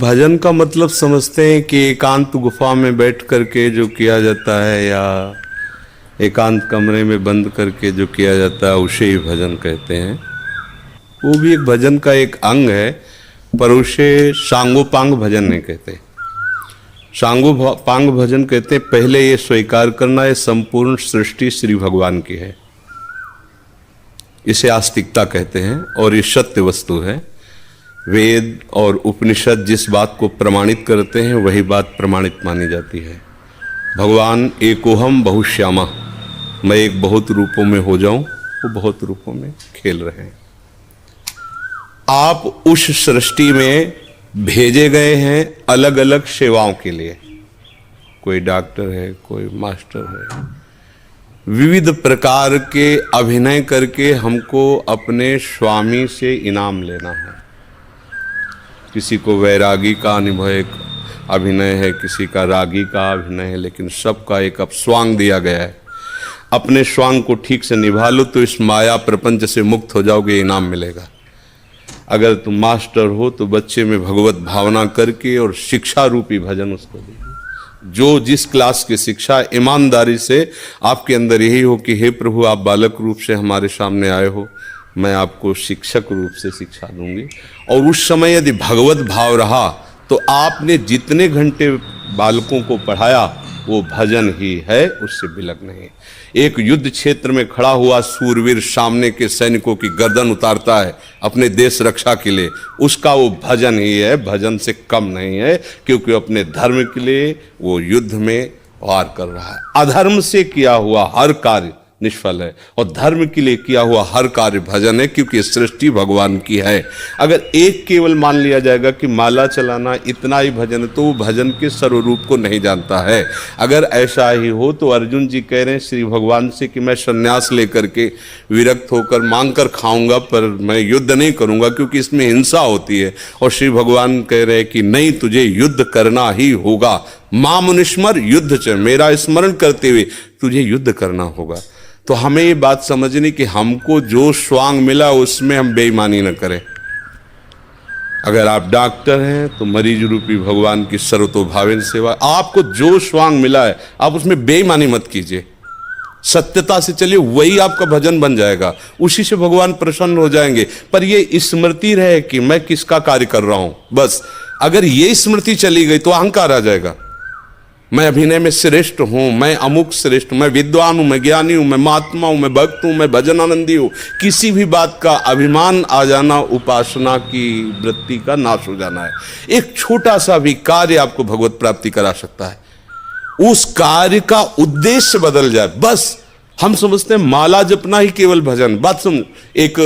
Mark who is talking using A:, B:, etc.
A: भजन का मतलब समझते हैं कि एकांत गुफा में बैठ करके जो किया जाता है या एकांत कमरे में बंद करके जो किया जाता है उसे ही भजन कहते हैं। वो भी एक भजन का एक अंग है, पर उसे सांगोपांग भजन नहीं कहते। सांगोपांग भजन कहते हैं पहले ये स्वीकार करना है संपूर्ण सृष्टि श्री भगवान की है, इसे आस्तिकता कहते हैं और ये सत्य वस्तु है। वेद और उपनिषद जिस बात को प्रमाणित करते हैं वही बात प्रमाणित मानी जाती है। भगवान एकोहम बहुश्यामा, मैं एक बहुत रूपों में हो जाऊं, वो बहुत रूपों में खेल रहे हैं। आप उस सृष्टि में भेजे गए हैं अलग अलग सेवाओं के लिए। कोई डॉक्टर है, कोई मास्टर है, विविध प्रकार के अभिनय करके हमको अपने स्वामी से इनाम लेना है। किसी को वैरागी का अभिनय है, किसी का रागी का अभिनय है, लेकिन सबका एक अब स्वांग दिया गया है। अपने स्वांग को ठीक से निभा लो तो इस माया प्रपंच से मुक्त हो जाओगे, इनाम मिलेगा। अगर तुम मास्टर हो तो बच्चे में भगवत भावना करके और शिक्षा रूपी भजन उसको दीजिए। जो जिस क्लास की शिक्षा, ईमानदारी से आपके अंदर यही हो कि हे प्रभु, आप बालक रूप से हमारे सामने आए हो, मैं आपको शिक्षक रूप से शिक्षा दूंगी। और उस समय यदि भगवत भाव रहा तो आपने जितने घंटे बालकों को पढ़ाया वो भजन ही है, उससे बिलक नहीं। एक युद्ध क्षेत्र में खड़ा हुआ सूरवीर सामने के सैनिकों की गर्दन उतारता है अपने देश रक्षा के लिए, उसका वो भजन ही है, भजन से कम नहीं है, क्योंकि अपने धर्म के लिए वो युद्ध में वार कर रहा है। अधर्म से किया हुआ हर कार्य निष्फल है और धर्म के लिए किया हुआ हर कार्य भजन है, क्योंकि सृष्टि भगवान की है। अगर एक केवल मान लिया जाएगा कि माला चलाना इतना ही भजन है तो वो भजन के सर्वरूप को नहीं जानता है। अगर ऐसा ही हो तो अर्जुन जी कह रहे हैं श्री भगवान से कि मैं संन्यास लेकर के विरक्त होकर मांग कर खाऊंगा, पर मैं युद्ध नहीं करूंगा क्योंकि इसमें हिंसा होती है। और श्री भगवान कह रहे हैं कि नहीं, तुझे युद्ध करना ही होगा। मामुनिस्मर युद्ध च, मेरा स्मरण करते हुए तुझे युद्ध करना होगा। तो हमें ये बात समझनी कि हमको जो स्वांग मिला उसमें हम बेईमानी न करें। अगर आप डॉक्टर हैं तो मरीज रूपी भगवान की सर्वतोभावेन सेवा, आपको जो स्वांग मिला है आप उसमें बेईमानी मत कीजिए, सत्यता से चलिए, वही आपका भजन बन जाएगा, उसी से भगवान प्रसन्न हो जाएंगे। पर ये स्मृति रहे कि मैं किसका कार्य कर रहा हूं, बस अगर ये स्मृति चली गई तो अहंकार आ जाएगा। मैं अभिनय में श्रेष्ठ हूं, मैं अमुक श्रेष्ठ, मैं विद्वान हूं, मैं ज्ञानी हूं, मैं महात्मा हूं, मैं भक्त हूं, मैं भजन आनंदी हूं। किसी भी बात का अभिमान आ जाना उपासना की वृत्ति का नाश हो जाना है। एक छोटा सा भी कार्य आपको भगवत प्राप्ति करा सकता है, उस कार्य का उद्देश्य बदल जाए। बस हम समझते हैं माला जपना ही केवल भजन। बात सुन, एक